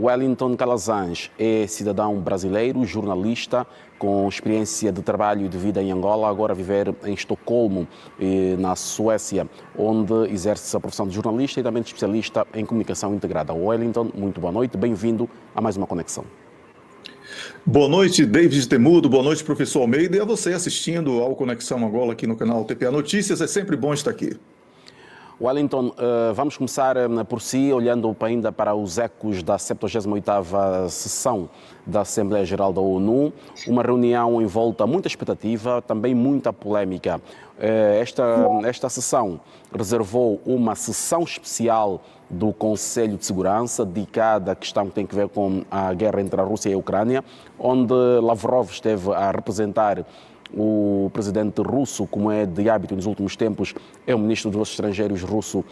Wellington Calazans é cidadão brasileiro, jornalista, com experiência de trabalho e de vida em Angola, agora a viver em Estocolmo, na Suécia, onde exerce a profissão de jornalista e também de especialista em comunicação integrada. Wellington, muito boa noite, bem-vindo a mais uma Conexão. Boa noite, David Temudo, boa noite, professor Almeida, e a você assistindo ao Conexão Angola aqui no canal TPA Notícias, é sempre bom estar aqui. Wellington, vamos começar por si, olhando ainda para os ecos da 78ª sessão da Assembleia Geral da ONU, uma reunião envolta muita expectativa, também muita polémica. Esta sessão reservou uma sessão especial do Conselho de Segurança, dedicada à questão que tem a ver com a guerra entre a Rússia e a Ucrânia, onde Lavrov esteve a representar o presidente russo, como é de hábito nos últimos tempos, é o ministro dos Estrangeiros russo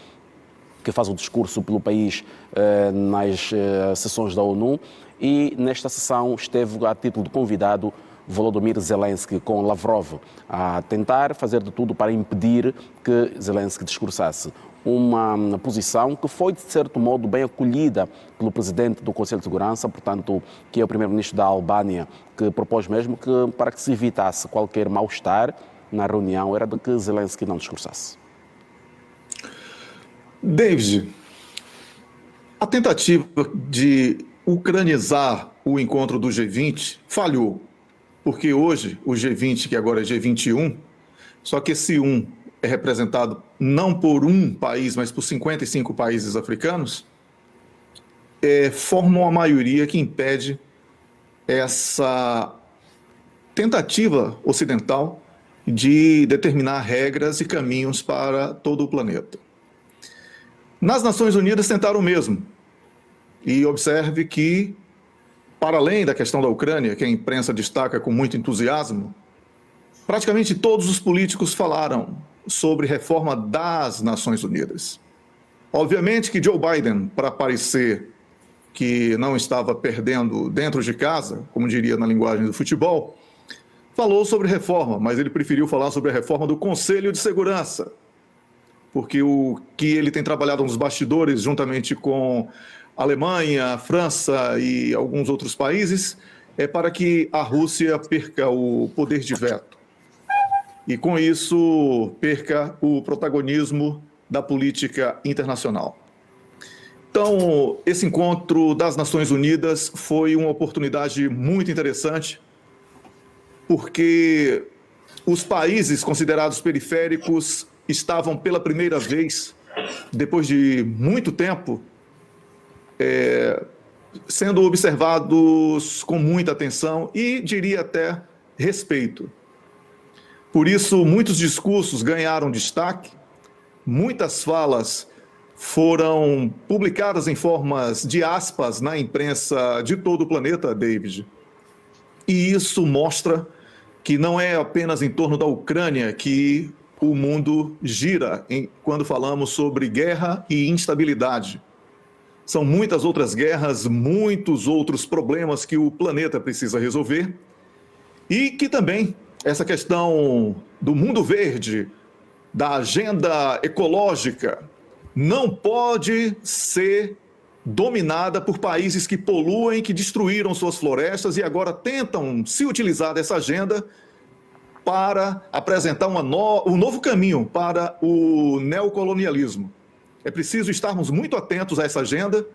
que faz o discurso pelo país nas sessões da ONU, e nesta sessão esteve a título de convidado Volodymyr Zelensky, com Lavrov a tentar fazer de tudo para impedir que Zelensky discursasse. Uma posição que foi, de certo modo, bem acolhida pelo presidente do Conselho de Segurança, portanto, que é o primeiro-ministro da Albânia, que propôs mesmo que, para que se evitasse qualquer mal-estar na reunião, era de que Zelensky não discursasse. David, a tentativa de ucranizar o encontro do G20 falhou, porque hoje o G20, que agora é G21, só que esse é representado não por um país, mas por 55 países africanos, formam a maioria que impede essa tentativa ocidental de determinar regras e caminhos para todo o planeta. Nas Nações Unidas tentaram o mesmo. E observe que, para além da questão da Ucrânia, que a imprensa destaca com muito entusiasmo, praticamente todos os políticos falaram sobre reforma das Nações Unidas. Obviamente que Joe Biden, para parecer que não estava perdendo dentro de casa, como diria na linguagem do futebol, falou sobre reforma, mas ele preferiu falar sobre a reforma do Conselho de Segurança, porque o que ele tem trabalhado nos bastidores, juntamente com a Alemanha, a França e alguns outros países, é para que a Rússia perca o poder de veto. E, com isso, perca o protagonismo da política internacional. Então, esse encontro das Nações Unidas foi uma oportunidade muito interessante, porque os países considerados periféricos estavam, pela primeira vez, depois de muito tempo, sendo observados com muita atenção e, diria até, respeito. Por isso, muitos discursos ganharam destaque, muitas falas foram publicadas em formas de aspas na imprensa de todo o planeta, David. E isso mostra que não é apenas em torno da Ucrânia que o mundo gira quando falamos sobre guerra e instabilidade. São muitas outras guerras, muitos outros problemas que o planeta precisa resolver e que também essa questão do mundo verde, da agenda ecológica, não pode ser dominada por países que poluem, que destruíram suas florestas e agora tentam se utilizar dessa agenda para apresentar um novo caminho para o neocolonialismo. É preciso estarmos muito atentos a essa agenda,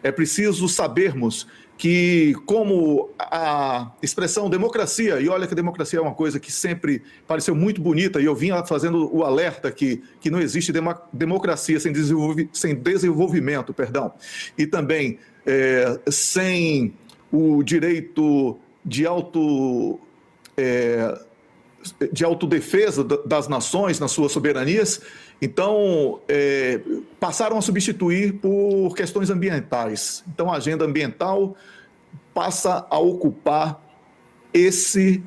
é preciso sabermos que, como a expressão democracia, e olha que a democracia é uma coisa que sempre pareceu muito bonita, e eu vinha fazendo o alerta que não existe democracia sem desenvolvimento, e também sem o direito de autodefesa das nações nas suas soberanias. Então, passaram a substituir por questões ambientais. Então, a agenda ambiental passa a ocupar esse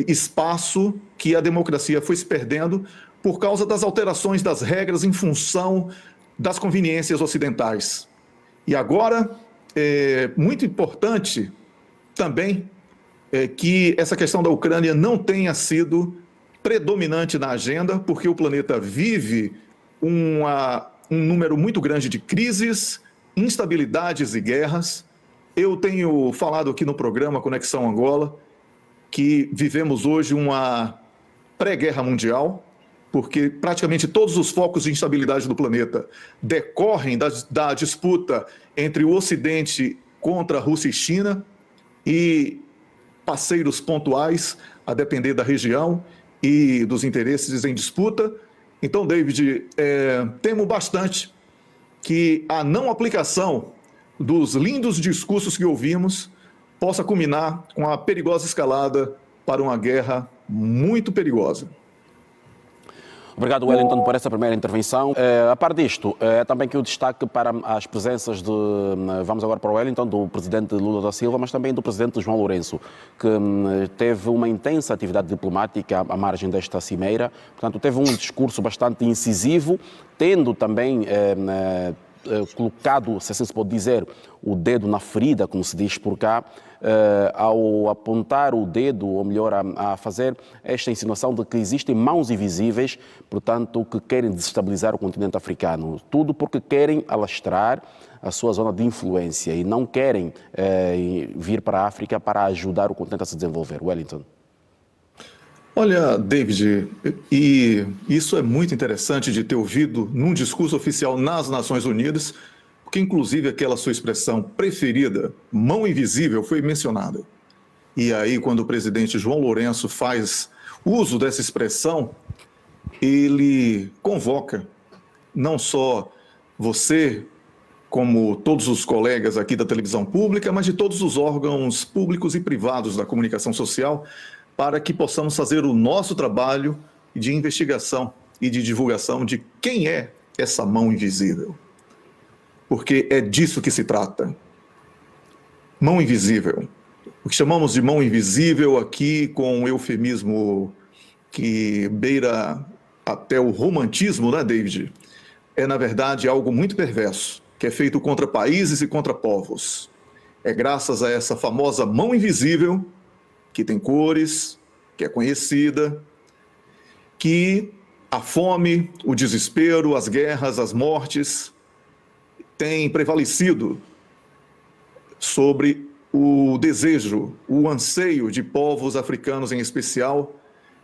espaço que a democracia foi se perdendo por causa das alterações das regras em função das conveniências ocidentais. E agora, muito importante também que essa questão da Ucrânia não tenha sido predominante na agenda, porque o planeta vive um número muito grande de crises, instabilidades e guerras, Eu tenho falado aqui no programa Conexão Angola que vivemos hoje uma pré-guerra mundial, porque praticamente todos os focos de instabilidade do planeta decorrem da disputa entre o Ocidente contra a Rússia e China e parceiros pontuais, a depender da região e dos interesses em disputa. Então, David, temo bastante que a não aplicação dos lindos discursos que ouvimos possa culminar com a perigosa escalada para uma guerra muito perigosa. Obrigado, Wellington, por essa primeira intervenção. A par disto, também que o destaque para as presenças vamos agora para o Wellington, do presidente Lula da Silva, mas também do presidente João Lourenço, que teve uma intensa atividade diplomática à margem desta cimeira. Portanto, teve um discurso bastante incisivo, tendo também colocado, se assim se pode dizer, o dedo na ferida, como se diz por cá, ao apontar o dedo, ou melhor, a fazer esta insinuação de que existem mãos invisíveis, portanto, que querem desestabilizar o continente africano. Tudo porque querem alastrar a sua zona de influência e não querem vir para a África para ajudar o continente a se desenvolver. Wellington. Olha, David, e isso é muito interessante de ter ouvido num discurso oficial nas Nações Unidas, porque inclusive aquela sua expressão preferida, mão invisível, foi mencionada. E aí, quando o presidente João Lourenço faz uso dessa expressão, ele convoca não só você, como todos os colegas aqui da televisão pública, mas de todos os órgãos públicos e privados da comunicação social, para que possamos fazer o nosso trabalho de investigação e de divulgação de quem é essa mão invisível. Porque é disso que se trata. Mão invisível. O que chamamos de mão invisível aqui, com um eufemismo que beira até o romantismo, né, David? É, na verdade, algo muito perverso, que é feito contra países e contra povos. É graças a essa famosa mão invisível, que tem cores, que é conhecida, que a fome, o desespero, as guerras, as mortes têm prevalecido sobre o desejo, o anseio de povos africanos em especial,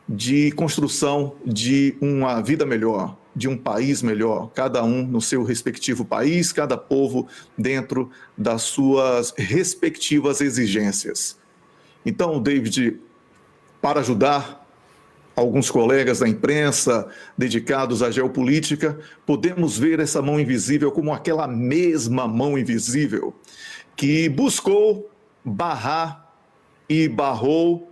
de construção de uma vida melhor, de um país melhor, cada um no seu respectivo país, cada povo dentro das suas respectivas exigências. Então, David, para ajudar alguns colegas da imprensa dedicados à geopolítica, podemos ver essa mão invisível como aquela mesma mão invisível que buscou barrar e barrou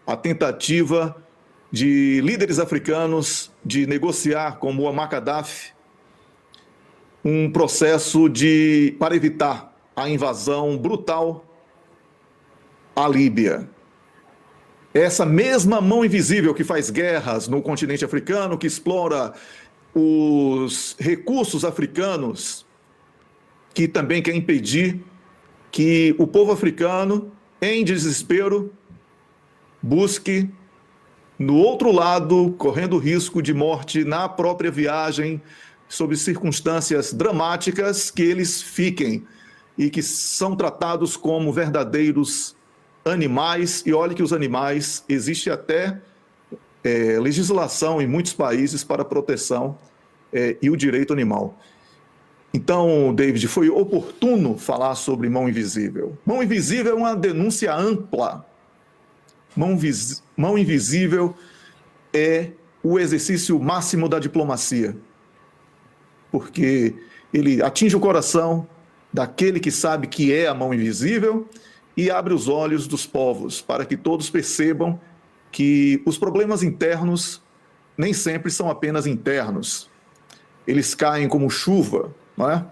a tentativa de líderes africanos de negociar com Muammar Gaddafi um processo para evitar a invasão brutal à Líbia. Essa mesma mão invisível que faz guerras no continente africano, que explora os recursos africanos, que também quer impedir que o povo africano, em desespero, busque no outro lado, correndo risco de morte na própria viagem, sob circunstâncias dramáticas, que eles fiquem e que são tratados como verdadeiros animais. E olhe que os animais, existe até legislação em muitos países para a proteção e o direito animal. Então, David, foi oportuno falar sobre mão invisível. Mão invisível é uma denúncia ampla. Mão invisível é o exercício máximo da diplomacia, porque ele atinge o coração daquele que sabe que é a mão invisível e abre os olhos dos povos para que todos percebam que os problemas internos nem sempre são apenas internos. Eles caem como chuva, não é?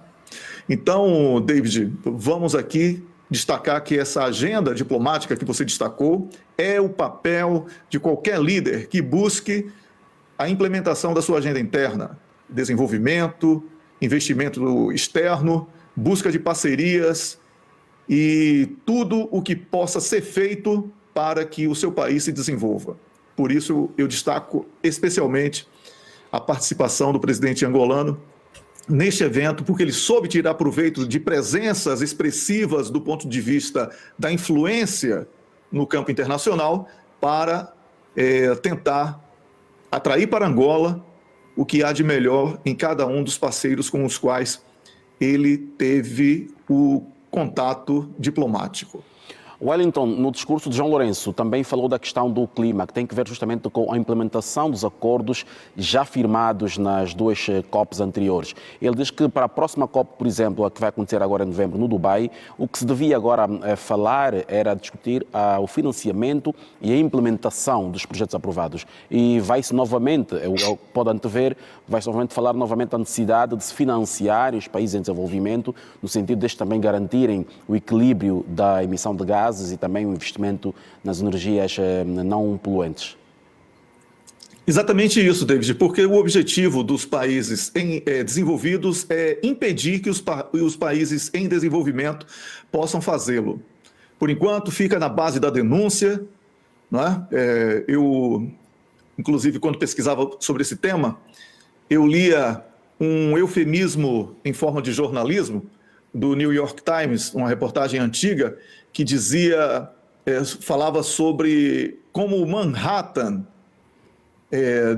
Então, David, vamos aqui destacar que essa agenda diplomática que você destacou é o papel de qualquer líder que busque a implementação da sua agenda interna, desenvolvimento, investimento externo, busca de parcerias e tudo o que possa ser feito para que o seu país se desenvolva. Por isso, eu destaco especialmente a participação do presidente angolano neste evento, porque ele soube tirar proveito de presenças expressivas do ponto de vista da influência no campo internacional para tentar atrair para Angola o que há de melhor em cada um dos parceiros com os quais ele teve o contato diplomático. Wellington, no discurso de João Lourenço, também falou da questão do clima, que tem que ver justamente com a implementação dos acordos já firmados nas duas COPs anteriores. Ele diz que para a próxima COP, por exemplo, a que vai acontecer agora em novembro no Dubai, o que se devia agora falar era discutir o financiamento e a implementação dos projetos aprovados. E vai-se novamente, pode antever, vai-se novamente falar novamente da necessidade de se financiar os países em desenvolvimento, no sentido de também garantirem o equilíbrio da emissão de gases e também o investimento nas energias não poluentes. Exatamente isso, David, porque o objetivo dos países desenvolvidos é impedir que os países em desenvolvimento possam fazê-lo. Por enquanto, fica na base da denúncia, não é? Eu, inclusive, quando pesquisava sobre esse tema, eu lia um eufemismo em forma de jornalismo do New York Times, uma reportagem antiga, que dizia, falava sobre como Manhattan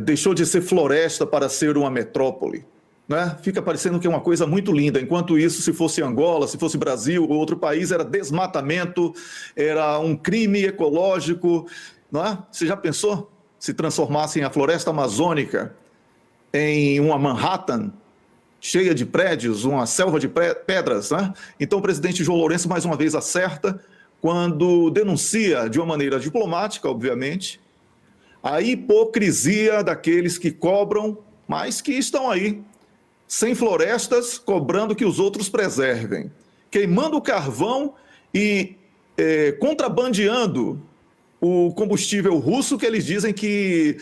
deixou de ser floresta para ser uma metrópole. Né? Fica parecendo que é uma coisa muito linda. Enquanto isso, se fosse Angola, se fosse Brasil ou outro país, era desmatamento, era um crime ecológico. Não é? Você já pensou se transformassem a floresta amazônica em uma Manhattan cheia de prédios, uma selva de pedras, né? Então o presidente João Lourenço mais uma vez acerta quando denuncia de uma maneira diplomática, obviamente, a hipocrisia daqueles que cobram, mas que estão aí, sem florestas, cobrando que os outros preservem, queimando o carvão e contrabandeando o combustível russo que eles dizem que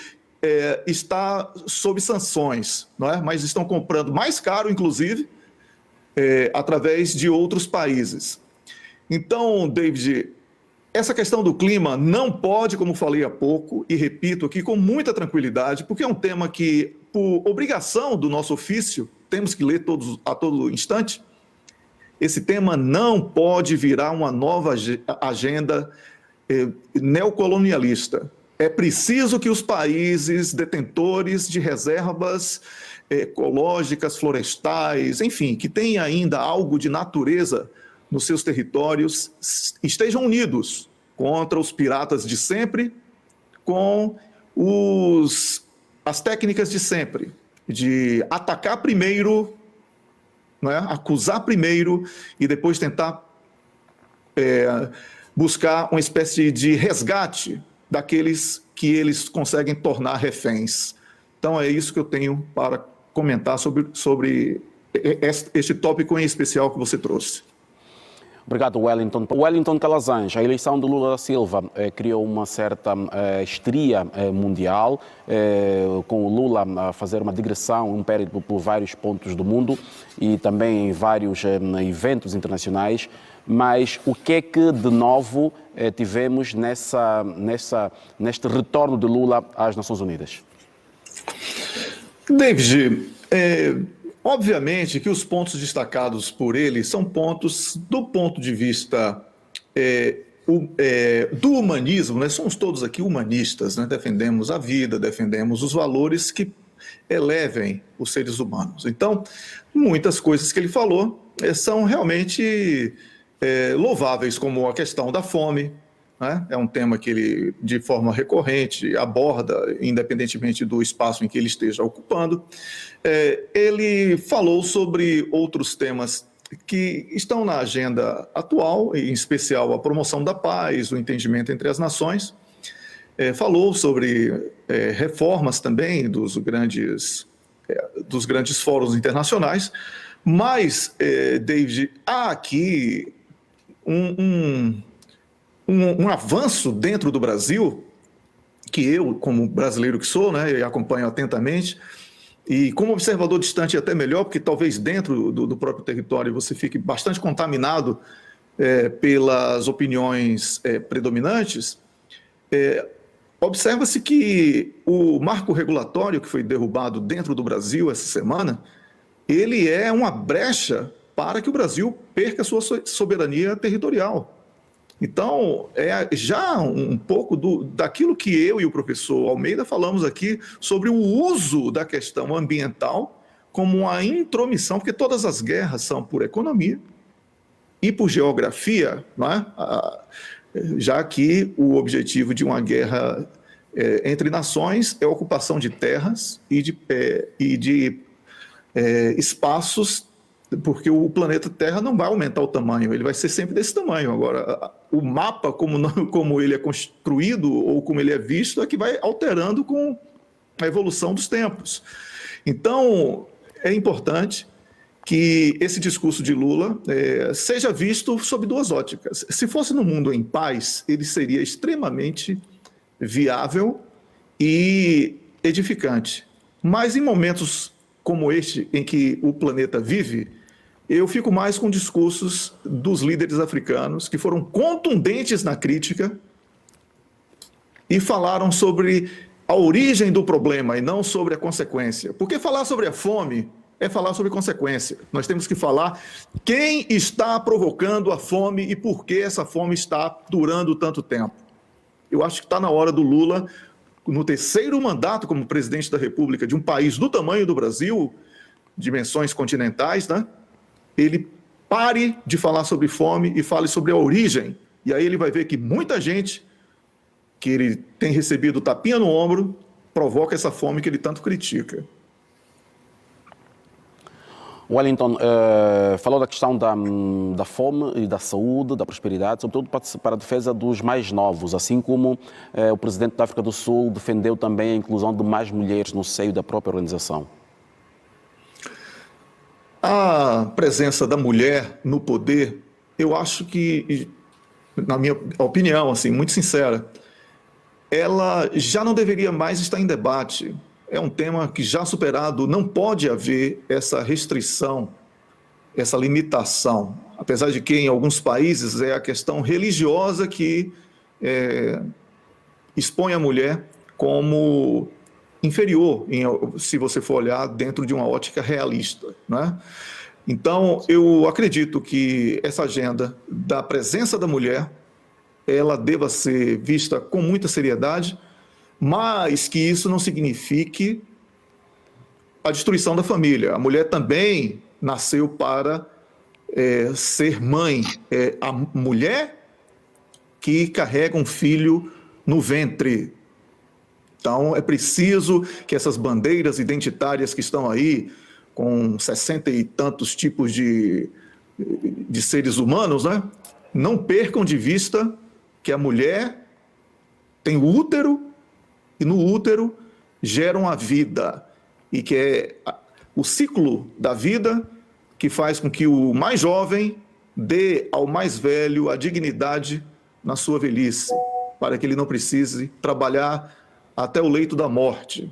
está sob sanções, não é? Mas estão comprando mais caro, inclusive, através de outros países. Então, David, essa questão do clima não pode, como falei há pouco, e repito aqui com muita tranquilidade, porque é um tema que, por obrigação do nosso ofício, temos que ler a todo instante. Esse tema não pode virar uma nova agenda neocolonialista. É preciso que os países detentores de reservas ecológicas, florestais, enfim, que têm ainda algo de natureza nos seus territórios, estejam unidos contra os piratas de sempre, com as técnicas de sempre, de atacar primeiro, não é? Acusar primeiro e depois tentar buscar uma espécie de resgate daqueles que eles conseguem tornar reféns. Então é isso que eu tenho para comentar sobre este tópico em especial que você trouxe. Obrigado, Wellington. Wellington Calazans, a eleição de Lula da Silva criou uma certa histeria mundial, com o Lula a fazer uma digressão, um périplo por vários pontos do mundo e também em vários eventos internacionais. Mas o que é que de novo tivemos neste retorno de Lula às Nações Unidas? David, obviamente que os pontos destacados por ele são pontos do ponto de vista do humanismo, né? Somos todos aqui humanistas, né? Defendemos a vida, defendemos os valores que elevem os seres humanos. Então, muitas coisas que ele falou são realmente louváveis, como a questão da fome, né? É um tema que ele, de forma recorrente, aborda, independentemente do espaço em que ele esteja ocupando. Ele falou sobre outros temas que estão na agenda atual, em especial a promoção da paz, o entendimento entre as nações. Falou sobre reformas também dos grandes fóruns internacionais, mas, David, há aqui um avanço dentro do Brasil, que eu, como brasileiro que sou, né, acompanho atentamente, e como observador distante até melhor, porque talvez dentro do próprio território você fique bastante contaminado pelas opiniões predominantes. Observa-se que o marco regulatório que foi derrubado dentro do Brasil essa semana ele é uma brecha para que o Brasil perca sua soberania territorial. Então, é já um pouco daquilo que eu e o professor Almeida falamos aqui sobre o uso da questão ambiental como uma intromissão, porque todas as guerras são por economia e por geografia, não é? Já que o objetivo de uma guerra entre nações é a ocupação de terras e de espaços, porque o planeta Terra não vai aumentar o tamanho, ele vai ser sempre desse tamanho. Agora, o mapa, como ele é construído ou como ele é visto, é que vai alterando com a evolução dos tempos. Então, é importante que esse discurso de Lula seja visto sob duas óticas. Se fosse no mundo em paz, ele seria extremamente viável e edificante. Mas em momentos como este, em que o planeta vive, eu fico mais com discursos dos líderes africanos, que foram contundentes na crítica e falaram sobre a origem do problema e não sobre a consequência. Porque falar sobre a fome é falar sobre consequência. Nós temos que falar quem está provocando a fome e por que essa fome está durando tanto tempo. Eu acho que está na hora do Lula, no terceiro mandato como presidente da República de um país do tamanho do Brasil, dimensões continentais, né? Ele pare de falar sobre fome e fale sobre a origem. E aí ele vai ver que muita gente que ele tem recebido tapinha no ombro provoca essa fome que ele tanto critica. Wellington falou da questão da fome e da saúde, da prosperidade, sobretudo para a defesa dos mais novos, assim como o presidente da África do Sul defendeu também a inclusão de mais mulheres no seio da própria organização. A presença da mulher no poder, eu acho que, na minha opinião, assim, muito sincera, ela já não deveria mais estar em debate. É um tema que já superado, não pode haver essa restrição, essa limitação. Apesar de que em alguns países é a questão religiosa que expõe a mulher como inferior, se você for olhar dentro de uma ótica realista, né? Então, eu acredito que essa agenda da presença da mulher, ela deva ser vista com muita seriedade, mas que isso não signifique a destruição da família. A mulher também nasceu para ser mãe. É a mulher que carrega um filho no ventre. Então, é preciso que essas bandeiras identitárias que estão aí, com 60 e tantos tipos de seres humanos, né, não percam de vista que a mulher tem o útero, e no útero geram a vida, e que é o ciclo da vida que faz com que o mais jovem dê ao mais velho a dignidade na sua velhice, para que ele não precise trabalhar até o leito da morte.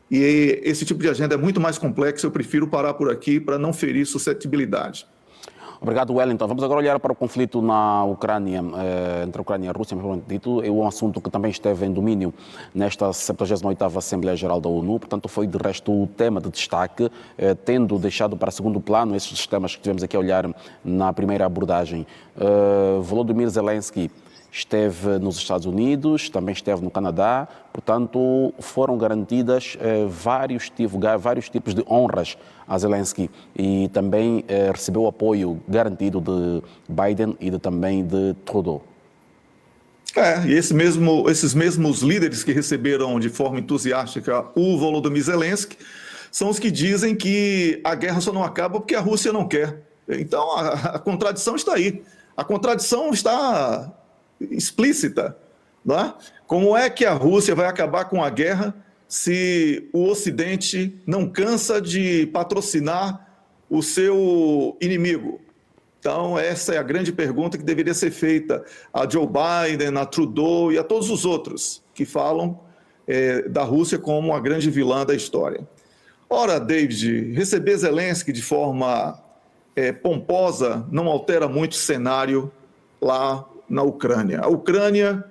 E esse tipo de agenda é muito mais complexo, eu prefiro parar por aqui para não ferir suscetibilidade. Obrigado, Wellington. Vamos agora olhar para o conflito na Ucrânia, entre a Ucrânia e a Rússia, mais dito. É um assunto que também esteve em domínio nesta 78ª Assembleia Geral da ONU, portanto foi de resto o tema de destaque, tendo deixado para segundo plano esses temas que tivemos aqui a olhar na primeira abordagem. Volodymyr Zelensky esteve nos Estados Unidos, também esteve no Canadá, portanto foram garantidas vários tipos de honras a Zelensky e também recebeu o apoio garantido de Biden e também de Trudeau. E esses mesmos líderes que receberam de forma entusiástica o Volodymyr Zelensky são os que dizem que a guerra só não acaba porque a Rússia não quer. Então a contradição está aí. A contradição está explícita, não é? Como é que a Rússia vai acabar com a guerra se o Ocidente não cansa de patrocinar o seu inimigo? Então, essa é a grande pergunta que deveria ser feita a Joe Biden, a Trudeau e a todos os outros que falam da Rússia como a grande vilã da história. Ora, David, receber Zelensky de forma pomposa não altera muito o cenário lá na Ucrânia. A Ucrânia,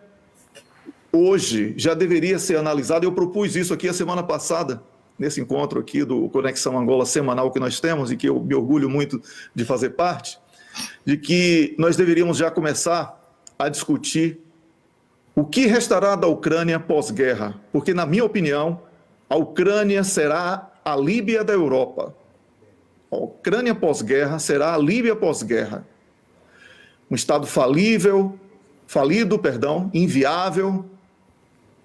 hoje, já deveria ser analisada, eu propus isso aqui a semana passada, nesse encontro aqui do Conexão Angola semanal que nós temos e que eu me orgulho muito de fazer parte, de que nós deveríamos já começar a discutir o que restará da Ucrânia pós-guerra, porque, na minha opinião, a Ucrânia será a Líbia da Europa. A Ucrânia pós-guerra será a Líbia pós-guerra. Um Estado falido, inviável,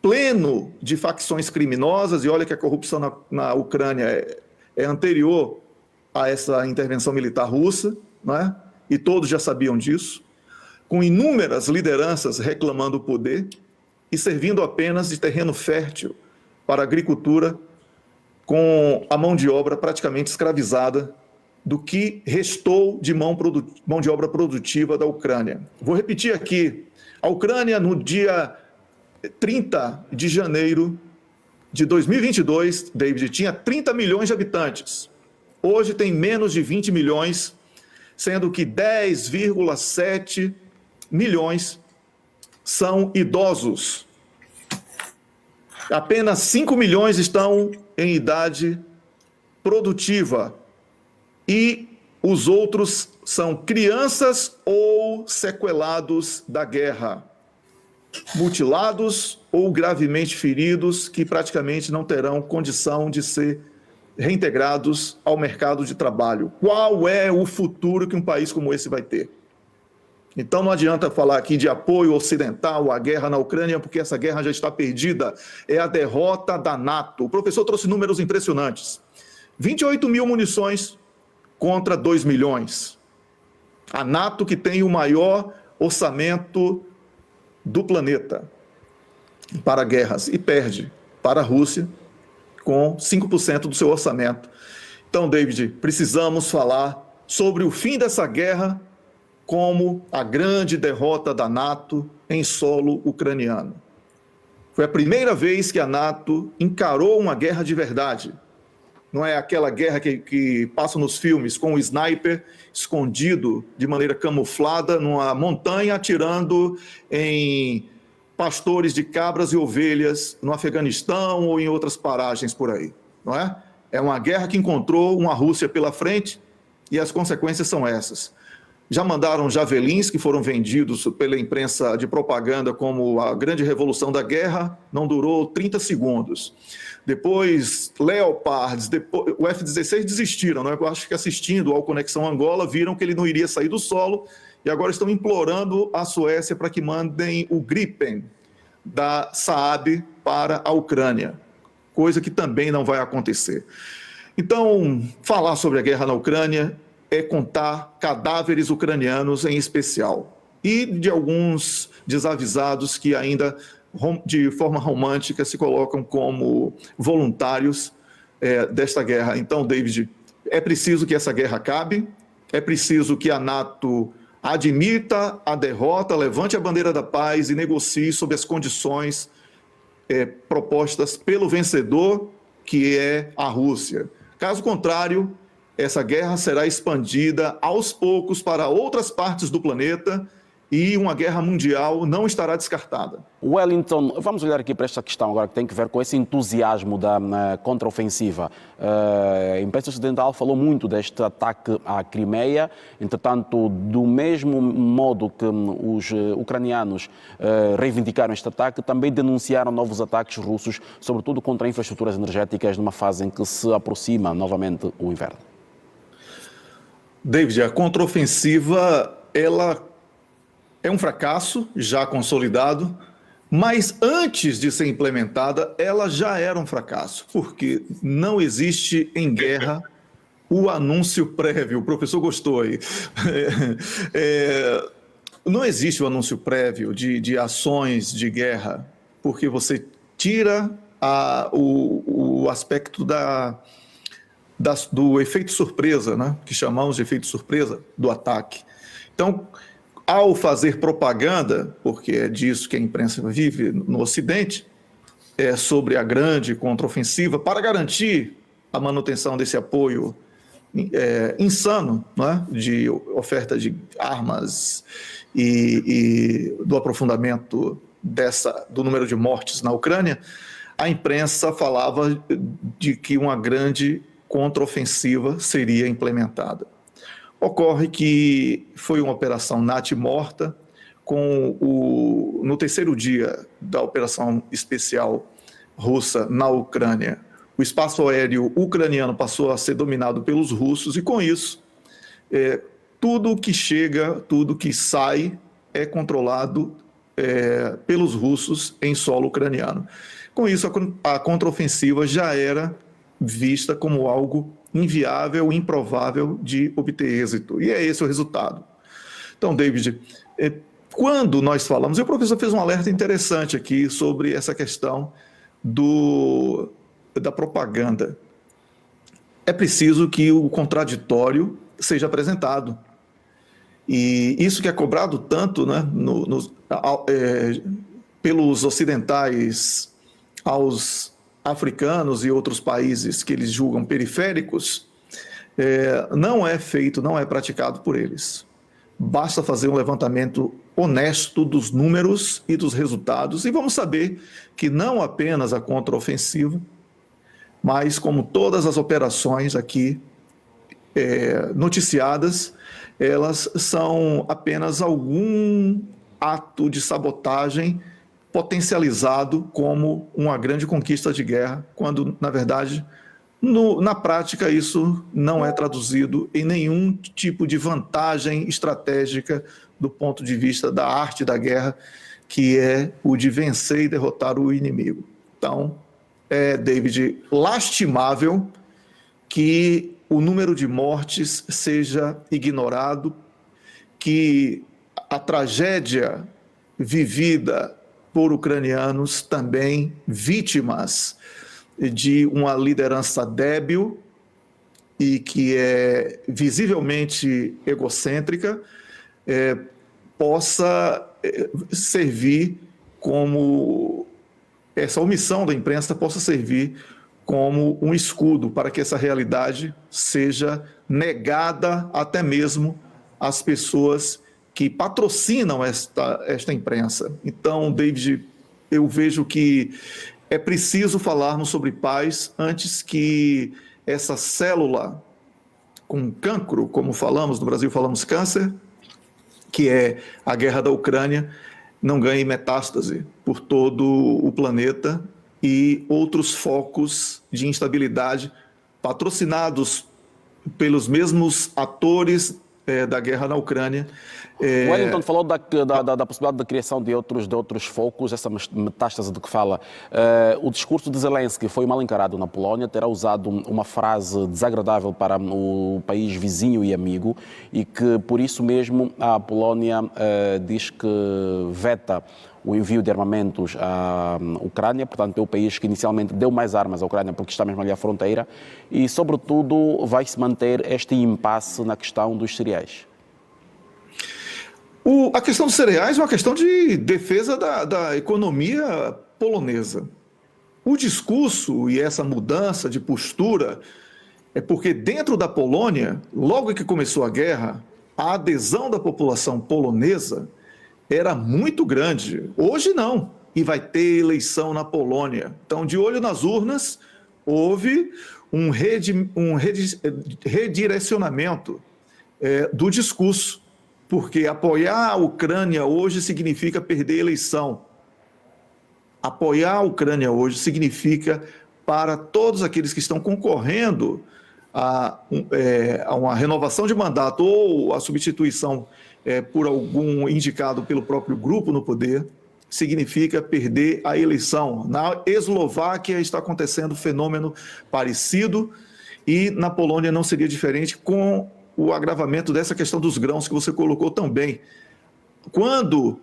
pleno de facções criminosas, e olha que a corrupção na Ucrânia é anterior a essa intervenção militar russa, não é? E todos já sabiam disso, com inúmeras lideranças reclamando o poder e servindo apenas de terreno fértil para a agricultura, com a mão de obra praticamente escravizada do que restou de mão de obra produtiva da Ucrânia. Vou repetir aqui, a Ucrânia no dia 30 de janeiro de 2022, David, tinha 30 milhões de habitantes. Hoje tem menos de 20 milhões, sendo que 10,7 milhões são idosos. Apenas 5 milhões estão em idade produtiva e os outros são crianças ou sequelados da guerra, mutilados ou gravemente feridos, que praticamente não terão condição de ser reintegrados ao mercado de trabalho. Qual é o futuro que um país como esse vai ter? Então não adianta falar aqui de apoio ocidental à guerra na Ucrânia, porque essa guerra já está perdida. É a derrota da NATO. O professor trouxe números impressionantes. 28 mil munições contra 2 milhões. A NATO, que tem o maior orçamento do planeta para guerras, e perde para a Rússia com 5% do seu orçamento. Então, David, precisamos falar sobre o fim dessa guerra como a grande derrota da NATO em solo ucraniano. Foi a primeira vez que a NATO encarou uma guerra de verdade. Não é aquela guerra que passa nos filmes com o sniper escondido de maneira camuflada numa montanha atirando em pastores de cabras e ovelhas no Afeganistão ou em outras paragens por aí, não é? É uma guerra que encontrou uma Rússia pela frente e as consequências são essas. Já mandaram javelins que foram vendidos pela imprensa de propaganda como a grande revolução da guerra, não durou 30 segundos. Depois, Leopards, depois, o F-16 desistiram, né? Eu acho que assistindo ao Conexão Angola, viram que ele não iria sair do solo e agora estão implorando a Suécia para que mandem o Gripen da Saab para a Ucrânia, coisa que também não vai acontecer. Então, falar sobre a guerra na Ucrânia é contar cadáveres ucranianos em especial e de alguns desavisados que ainda de forma romântica se colocam como voluntários desta guerra. Então, David, é preciso que essa guerra acabe, é preciso que a NATO admita a derrota, levante a bandeira da paz e negocie sob as condições propostas pelo vencedor, que é a Rússia. Caso contrário, essa guerra será expandida aos poucos para outras partes do planeta e uma guerra mundial não estará descartada. Wellington, vamos olhar aqui para esta questão agora que tem a ver com esse entusiasmo da contraofensiva. A imprensa ocidental falou muito deste ataque à Crimeia, entretanto, do mesmo modo que os ucranianos reivindicaram este ataque, também denunciaram novos ataques russos, sobretudo contra infraestruturas energéticas, numa fase em que se aproxima novamente o inverno. David, a contraofensiva, ela é um fracasso já consolidado, mas antes de ser implementada, ela já era um fracasso, porque não existe em guerra o anúncio prévio. O professor gostou aí. Não existe o anúncio prévio de ações de guerra, porque você tira o aspecto do efeito surpresa, né? Que chamamos de efeito surpresa do ataque. Então, ao fazer propaganda, porque é disso que a imprensa vive no Ocidente, sobre a grande contraofensiva, para garantir a manutenção desse apoio insano, não é? De oferta de armas e do aprofundamento do número de mortes na Ucrânia, a imprensa falava de que uma grande contraofensiva seria implementada. Ocorre que foi uma operação natimorta, no terceiro dia da operação especial russa na Ucrânia, o espaço aéreo ucraniano passou a ser dominado pelos russos e, com isso, tudo que chega, tudo que sai é controlado pelos russos em solo ucraniano. Com isso, a contraofensiva já era vista como algo inviável, improvável de obter êxito. E é esse o resultado. Então, David, quando nós falamos, e o professor fez um alerta interessante aqui sobre essa questão da propaganda. É preciso que o contraditório seja apresentado. E isso que é cobrado tanto, né, pelos ocidentais aos africanos e outros países que eles julgam periféricos, não é feito, não é praticado por eles. Basta fazer um levantamento honesto dos números e dos resultados e vamos saber que não apenas a contraofensiva, mas como todas as operações aqui noticiadas, elas são apenas algum ato de sabotagem potencializado como uma grande conquista de guerra, quando, na verdade, na prática, isso não é traduzido em nenhum tipo de vantagem estratégica do ponto de vista da arte da guerra, que é o de vencer e derrotar o inimigo. Então, David, lastimável que o número de mortes seja ignorado, que a tragédia vivida por ucranianos também vítimas de uma liderança débil e que é visivelmente egocêntrica, possa servir como, essa omissão da imprensa possa servir como um escudo para que essa realidade seja negada até mesmo às pessoas que patrocinam esta imprensa. Então, David, eu vejo que é preciso falarmos sobre paz antes que essa célula com cancro, como falamos, no Brasil falamos câncer, que é a guerra da Ucrânia, não ganhe metástase por todo o planeta e outros focos de instabilidade patrocinados pelos mesmos atores da guerra na Ucrânia. O Wellington falou da possibilidade da criação de outros focos, essa metástase de que fala. O discurso de Zelensky foi mal encarado na Polónia, terá usado uma frase desagradável para o país vizinho e amigo e que, por isso mesmo, a Polónia diz que veta o envio de armamentos à Ucrânia, portanto é o país que inicialmente deu mais armas à Ucrânia porque está mesmo ali à fronteira e, sobretudo, vai-se manter este impasse na questão dos cereais. A questão dos cereais é uma questão de defesa da economia polonesa. O discurso e essa mudança de postura é porque dentro da Polônia, logo que começou a guerra, a adesão da população polonesa era muito grande. Hoje não, e vai ter eleição na Polônia. Então, de olho nas urnas, houve um redirecionamento do discurso, porque apoiar a Ucrânia hoje significa perder a eleição. Apoiar a Ucrânia hoje significa, para todos aqueles que estão concorrendo a uma renovação de mandato ou a substituição por algum indicado pelo próprio grupo no poder, significa perder a eleição. Na Eslováquia está acontecendo um fenômeno parecido e na Polônia não seria diferente, com o agravamento dessa questão dos grãos que você colocou tão bem. Quando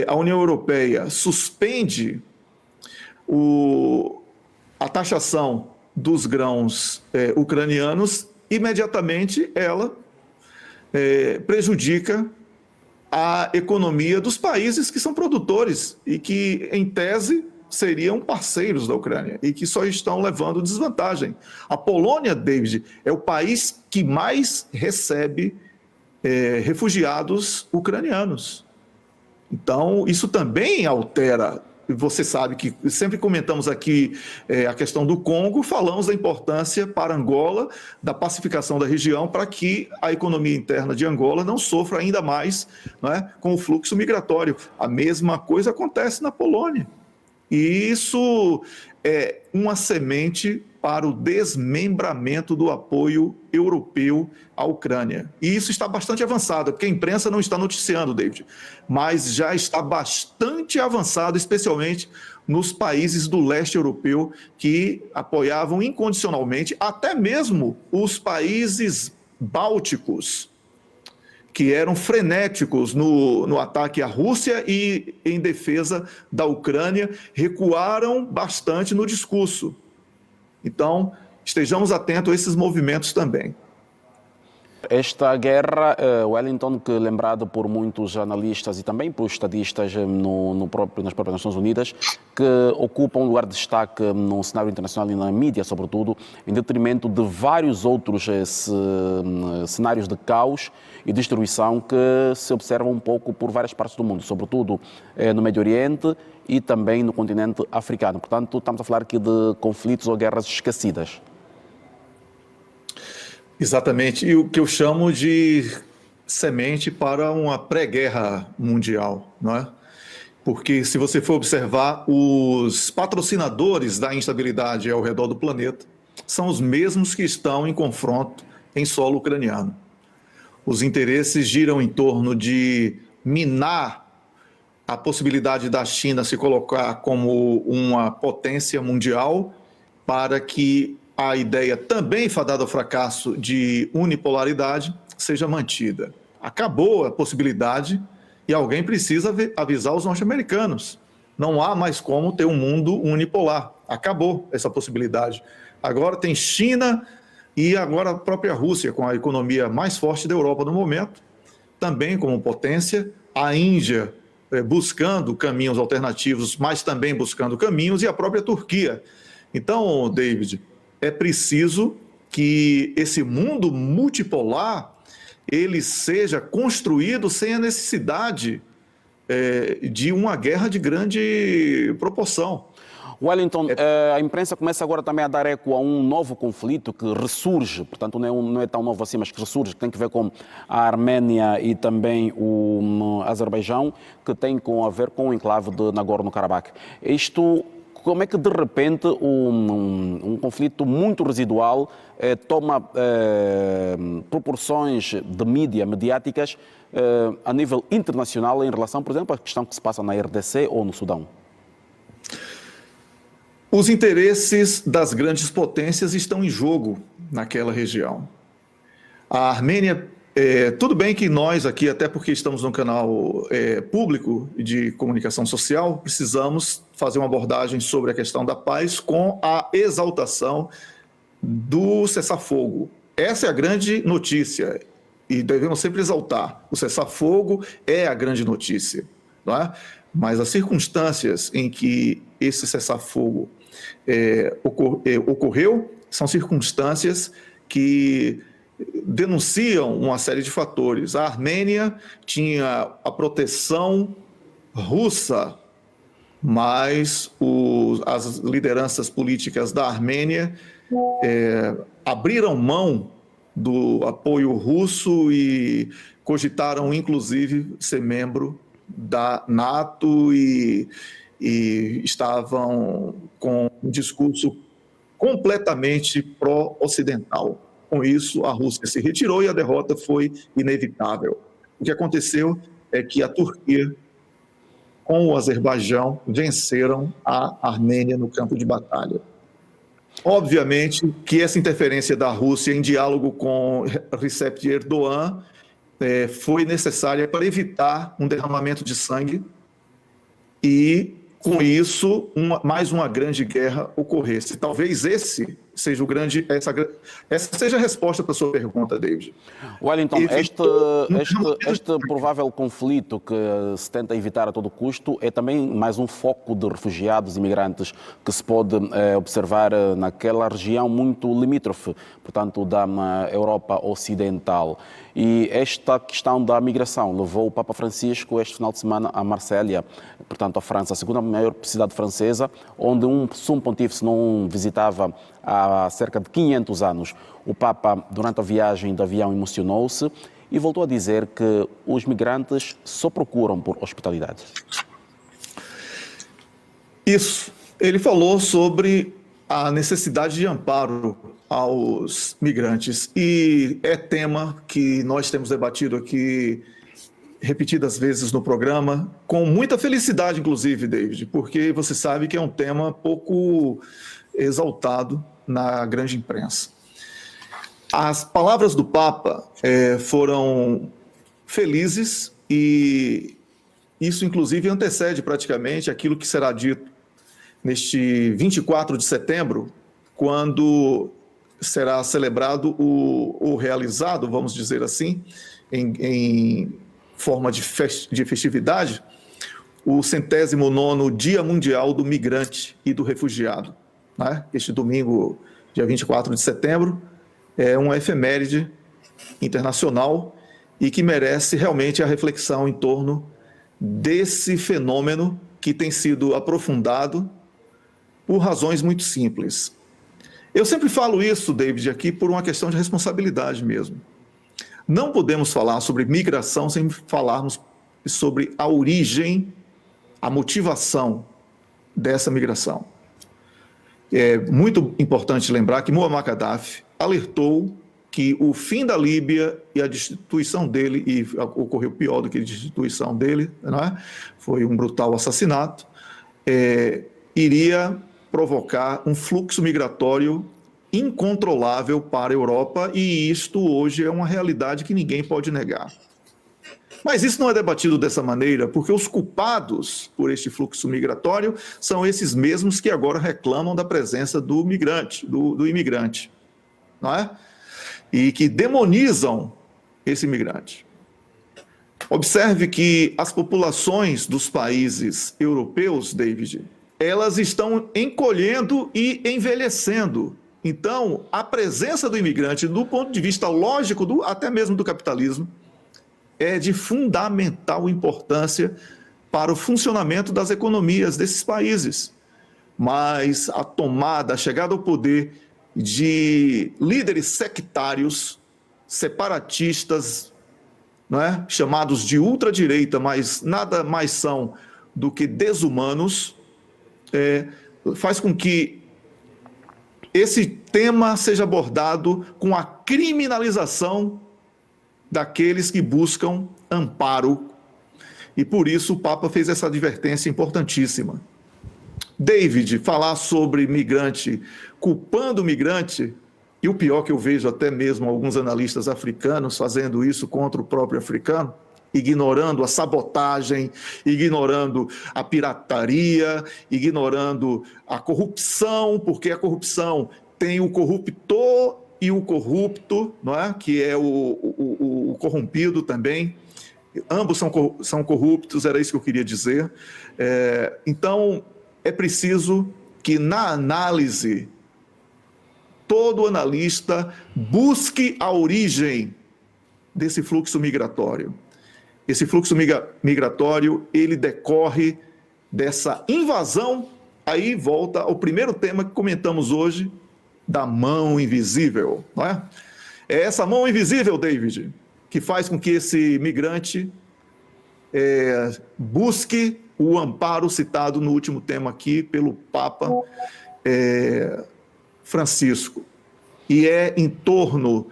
a União Europeia suspende a taxação dos grãos ucranianos, imediatamente ela prejudica a economia dos países que são produtores e que, em tese, seriam parceiros da Ucrânia e que só estão levando desvantagem. A Polônia, David, é o país que mais recebe refugiados ucranianos. Então, isso também altera você sabe que sempre comentamos aqui a questão do Congo, falamos da importância para Angola da pacificação da região para que a economia interna de Angola não sofra ainda mais, não é, com o fluxo migratório. A mesma coisa acontece na Polônia. E isso é uma semente para o desmembramento do apoio europeu à Ucrânia. E isso está bastante avançado, porque a imprensa não está noticiando, David, mas já está bastante avançado, especialmente nos países do leste europeu que apoiavam incondicionalmente, até mesmo os países bálticos, que eram frenéticos no ataque à Rússia e em defesa da Ucrânia, recuaram bastante no discurso. Então, estejamos atentos a esses movimentos também. Esta guerra, Wellington, que lembrado por muitos analistas e também por estadistas nas próprias Nações Unidas, que ocupa um lugar de destaque no cenário internacional e na mídia, sobretudo, em detrimento de vários outros cenários de caos e destruição que se observam um pouco por várias partes do mundo, sobretudo no Médio Oriente e também no continente africano. Portanto, estamos a falar aqui de conflitos ou guerras esquecidas. Exatamente, e o que eu chamo de semente para uma pré-guerra mundial, não é? Porque se você for observar, os patrocinadores da instabilidade ao redor do planeta são os mesmos que estão em confronto em solo ucraniano. Os interesses giram em torno de minar a possibilidade da China se colocar como uma potência mundial para que a ideia também fadada ao fracasso de unipolaridade seja mantida. Acabou a possibilidade e alguém precisa avisar os norte-americanos. Não há mais como ter um mundo unipolar. Acabou essa possibilidade. Agora tem China e agora a própria Rússia, com a economia mais forte da Europa no momento, também como potência, a Índia buscando caminhos alternativos, mas também buscando caminhos, e a própria Turquia. Então, David, é preciso que esse mundo multipolar ele seja construído sem a necessidade de uma guerra de grande proporção. Wellington, a imprensa começa agora também a dar eco a um novo conflito que ressurge, portanto não é tão novo assim, mas que ressurge, que tem que ver com a Arménia e também o Azerbaijão, que tem a ver com o enclave de Nagorno-Karabakh. Como é que de repente um conflito muito residual toma proporções de mediáticas a nível internacional em relação, por exemplo, à questão que se passa na RDC ou no Sudão? Os interesses das grandes potências estão em jogo naquela região. A Armênia, tudo bem que nós aqui, até porque estamos num canal público de comunicação social, precisamos fazer uma abordagem sobre a questão da paz com a exaltação do cessar-fogo. Essa é a grande notícia e devemos sempre exaltar. O cessar-fogo é a grande notícia, não é? Mas as circunstâncias em que esse cessar-fogo ocorreu são circunstâncias que denunciam uma série de fatores. A Armênia tinha a proteção russa, mas as lideranças políticas da Armênia abriram mão do apoio russo e cogitaram, inclusive, ser membro da NATO e estavam com um discurso completamente pró-ocidental. Com isso, a Rússia se retirou e a derrota foi inevitável. O que aconteceu é que a Turquia, com o Azerbaijão, venceram a Armênia no campo de batalha. Obviamente que essa interferência da Rússia em diálogo com Recep Erdogan foi necessária para evitar um derramamento de sangue e, com isso, mais uma grande guerra ocorresse. Talvez esse seja essa seja a resposta para a sua pergunta, David. Wellington, este provável conflito que se tenta evitar a todo custo é também mais um foco de refugiados e imigrantes que se pode observar naquela região muito limítrofe, portanto, da Europa Ocidental. E esta questão da migração levou o Papa Francisco este final de semana a Marsella, portanto, a França, a segunda maior cidade francesa, onde um sumo pontífice não visitava há cerca de 500 anos. O Papa, durante a viagem de avião, emocionou-se e voltou a dizer que os migrantes só procuram por hospitalidade. Isso. Ele falou sobre a necessidade de amparo aos migrantes. E é tema que nós temos debatido aqui repetidas vezes no programa, com muita felicidade, inclusive, David, porque você sabe que é um tema pouco exaltado na grande imprensa. As palavras do Papa foram felizes e isso, inclusive, antecede praticamente aquilo que será dito neste 24 de setembro, quando será celebrado ou realizado, vamos dizer assim, em forma de festividade, o 109º Dia Mundial do Migrante e do Refugiado. Né? Este domingo, dia 24 de setembro, é uma efeméride internacional e que merece realmente a reflexão em torno desse fenômeno que tem sido aprofundado por razões muito simples. Eu sempre falo isso, David, aqui por uma questão de responsabilidade mesmo. Não podemos falar sobre migração sem falarmos sobre a origem, a motivação dessa migração. É muito importante lembrar que Muammar Gaddafi alertou que o fim da Líbia e a destituição dele, e ocorreu pior do que a destituição dele, né? Foi um brutal assassinato, iria provocar um fluxo migratório incontrolável para a Europa, e isto hoje é uma realidade que ninguém pode negar. Mas isso não é debatido dessa maneira, porque os culpados por este fluxo migratório são esses mesmos que agora reclamam da presença do migrante, do imigrante, não é? E que demonizam esse imigrante. Observe que as populações dos países europeus, David, elas estão encolhendo e envelhecendo. Então, a presença do imigrante, do ponto de vista lógico, até mesmo do capitalismo, é de fundamental importância para o funcionamento das economias desses países. Mas a tomada, a chegada ao poder de líderes sectários, separatistas, não é? Chamados de ultradireita, mas nada mais são do que desumanos, faz com que esse tema seja abordado com a criminalização daqueles que buscam amparo. E por isso o Papa fez essa advertência importantíssima. David, falar sobre migrante, culpando o migrante, e o pior que eu vejo até mesmo alguns analistas africanos fazendo isso contra o próprio africano, ignorando a sabotagem, ignorando a pirataria, ignorando a corrupção, porque a corrupção tem o corruptor e o corrupto, não é? Que é o corrompido também. Ambos são corruptos, era isso que eu queria dizer. Então, é preciso que na análise todo analista busque a origem desse fluxo migratório. Esse fluxo migratório, ele decorre dessa invasão, aí volta ao primeiro tema que comentamos hoje, da mão invisível, não é? É essa mão invisível, David, que faz com que esse migrante busque o amparo citado no último tema aqui pelo Papa Francisco. E é em torno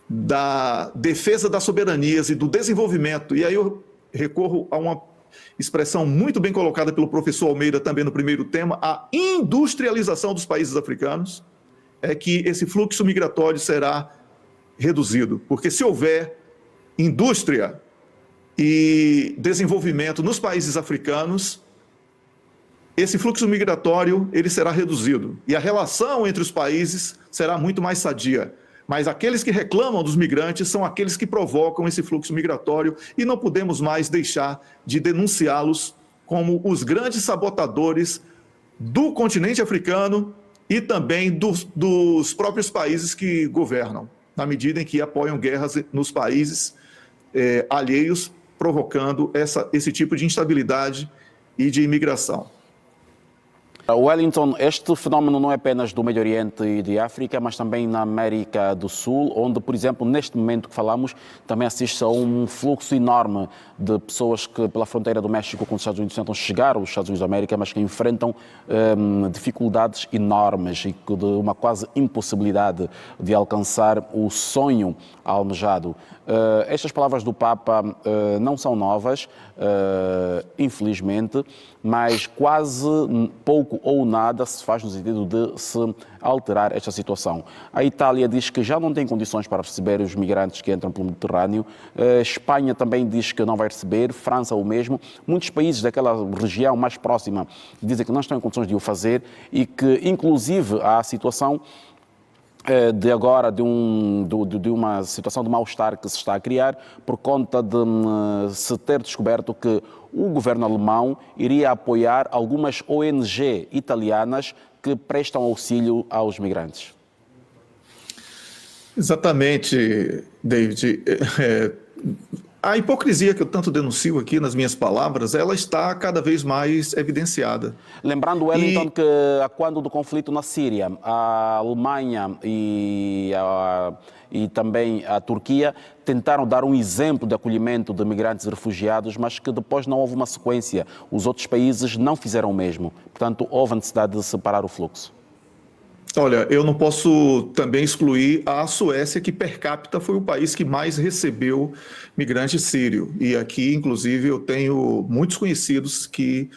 da defesa das soberanias e do desenvolvimento. E aí eu recorro a uma expressão muito bem colocada pelo professor Almeida também no primeiro tema, a industrialização dos países africanos, é que esse fluxo migratório será reduzido. Porque se houver indústria e desenvolvimento nos países africanos, esse fluxo migratório ele será reduzido e a relação entre os países será muito mais sadia. Mas aqueles que reclamam dos migrantes são aqueles que provocam esse fluxo migratório e não podemos mais deixar de denunciá-los como os grandes sabotadores do continente africano e também dos próprios países que governam, na medida em que apoiam guerras nos países alheios, provocando esse tipo de instabilidade e de imigração. Wellington, este fenómeno não é apenas do Médio Oriente e de África, mas também na América do Sul, onde, por exemplo, neste momento que falamos, também assiste a um fluxo enorme de pessoas que pela fronteira do México com os Estados Unidos tentam chegar aos Estados Unidos da América, mas que enfrentam dificuldades enormes e de uma quase impossibilidade de alcançar o sonho almejado. Estas palavras do Papa não são novas, infelizmente, mas quase pouco ou nada se faz no sentido de se alterar esta situação. A Itália diz que já não tem condições para receber os migrantes que entram pelo Mediterrâneo. Espanha também diz que não vai receber, França o mesmo. Muitos países daquela região mais próxima dizem que não estão em condições de o fazer e que, inclusive, há a situação de agora, de uma situação de mal-estar que se está a criar por conta de se ter descoberto que o governo alemão iria apoiar algumas ONG italianas que prestam auxílio aos migrantes. Exatamente, David. A hipocrisia que eu tanto denuncio aqui nas minhas palavras, ela está cada vez mais evidenciada. Lembrando, Wellington, que quando do conflito na Síria, a Alemanha e também a Turquia tentaram dar um exemplo de acolhimento de migrantes e refugiados, mas que depois não houve uma sequência. Os outros países não fizeram o mesmo. Portanto, houve a necessidade de separar o fluxo. Olha, eu não posso também excluir a Suécia, que per capita foi o país que mais recebeu migrante sírio. E aqui, inclusive, eu tenho muitos conhecidos que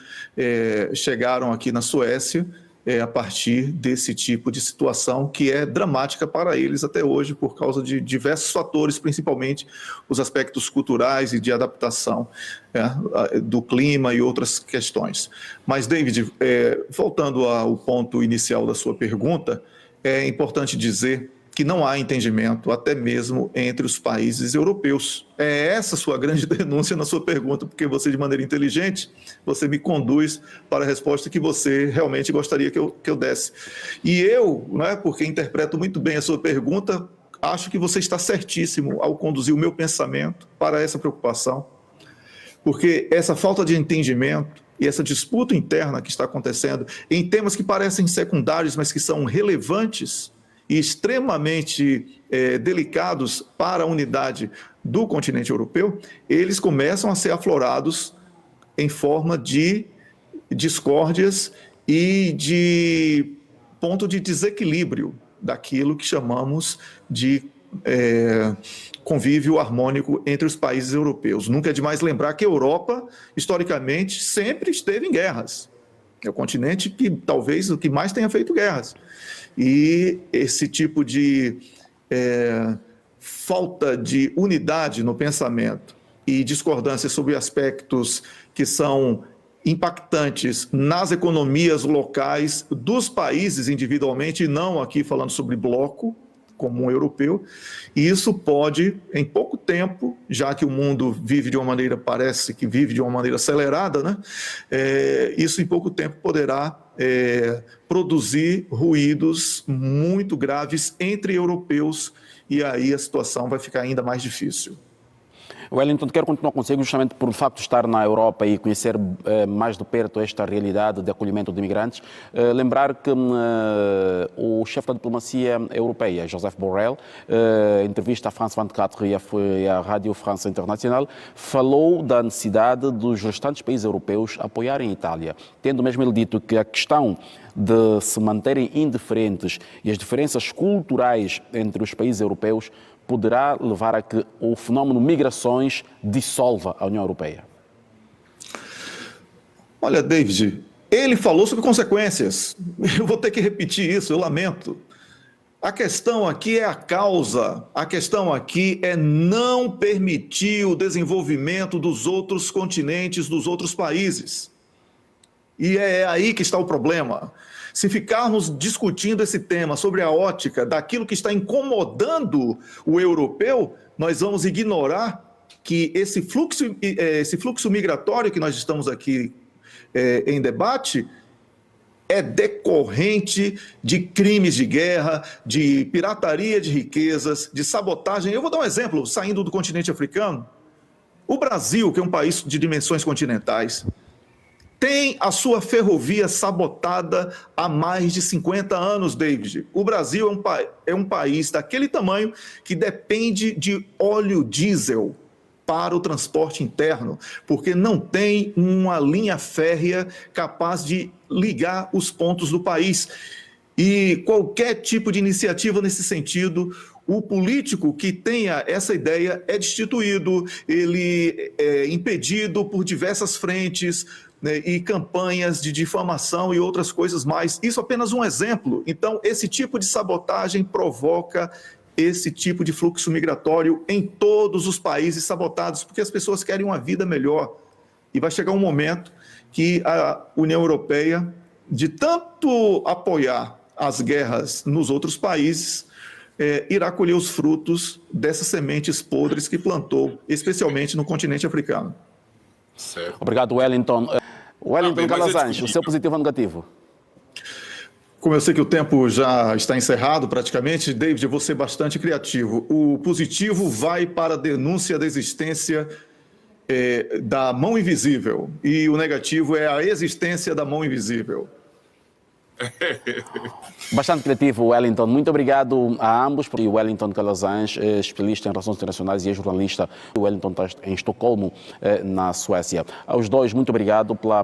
chegaram aqui na Suécia a partir desse tipo de situação que é dramática para eles até hoje por causa de diversos fatores, principalmente os aspectos culturais e de adaptação do clima e outras questões. Mas, David, voltando ao ponto inicial da sua pergunta, é importante dizer que não há entendimento, até mesmo entre os países europeus. É essa sua grande denúncia na sua pergunta, porque você, de maneira inteligente, você me conduz para a resposta que você realmente gostaria que eu desse. E eu, porque interpreto muito bem a sua pergunta, acho que você está certíssimo ao conduzir o meu pensamento para essa preocupação, porque essa falta de entendimento e essa disputa interna que está acontecendo em temas que parecem secundários, mas que são relevantes e extremamente delicados para a unidade do continente europeu, eles começam a ser aflorados em forma de discórdias e de ponto de desequilíbrio daquilo que chamamos de convívio harmônico entre os países europeus. Nunca é demais lembrar que a Europa, historicamente, sempre esteve em guerras. É o continente que talvez o que mais tenha feito guerras. E esse tipo de falta de unidade no pensamento e discordância sobre aspectos que são impactantes nas economias locais dos países individualmente, e não aqui falando sobre bloco comum europeu, e isso pode, em pouco tempo, já que o mundo vive de uma maneira, parece que vive de uma maneira acelerada, isso em pouco tempo poderá produzir ruídos muito graves entre europeus, e aí a situação vai ficar ainda mais difícil. Wellington, quero continuar consigo justamente por facto de estar na Europa e conhecer mais de perto esta realidade de acolhimento de imigrantes. Lembrar que o chefe da diplomacia europeia, Josep Borrell, em entrevista à France 24 e à Rádio France Internacional, falou da necessidade dos restantes países europeus apoiarem a Itália, tendo mesmo ele dito que a questão de se manterem indiferentes e as diferenças culturais entre os países europeus poderá levar a que o fenómeno migrações dissolva a União Europeia? Olha, David, ele falou sobre consequências. Eu vou ter que repetir isso, eu lamento. A questão aqui é a causa. A questão aqui é não permitir o desenvolvimento dos outros continentes, dos outros países. E é aí que está o problema. Se ficarmos discutindo esse tema sobre a ótica daquilo que está incomodando o europeu, nós vamos ignorar que esse fluxo migratório que nós estamos aqui em debate é decorrente de crimes de guerra, de pirataria de riquezas, de sabotagem. Eu vou dar um exemplo, saindo do continente africano. O Brasil, que é um país de dimensões continentais, tem a sua ferrovia sabotada há mais de 50 anos, David. O Brasil é um país daquele tamanho que depende de óleo diesel para o transporte interno, porque não tem uma linha férrea capaz de ligar os pontos do país. E qualquer tipo de iniciativa nesse sentido, o político que tenha essa ideia é destituído, ele é impedido por diversas frentes, né, e campanhas de difamação e outras coisas mais. Isso é apenas um exemplo. Então, esse tipo de sabotagem provoca esse tipo de fluxo migratório em todos os países sabotados, porque as pessoas querem uma vida melhor. E vai chegar um momento que a União Europeia, de tanto apoiar as guerras nos outros países, irá colher os frutos dessas sementes podres que plantou, especialmente no continente africano. Certo. Obrigado, Wellington. Wellington Calazans, o seu positivo ou negativo? Como eu sei que o tempo já está encerrado praticamente, David, eu vou ser bastante criativo. O positivo vai para a denúncia da existência da mão invisível e o negativo é a existência da mão invisível. Bastante criativo, Wellington. Muito obrigado a ambos. O Wellington Calazans, especialista em relações internacionais e jornalista. O Wellington está em Estocolmo, na Suécia. Aos dois, muito obrigado pela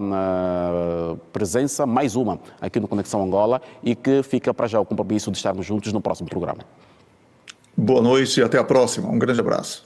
presença, mais uma, aqui no Conexão Angola, e que fica para já o compromisso de estarmos juntos no próximo programa. Boa noite e até a próxima. Um grande abraço.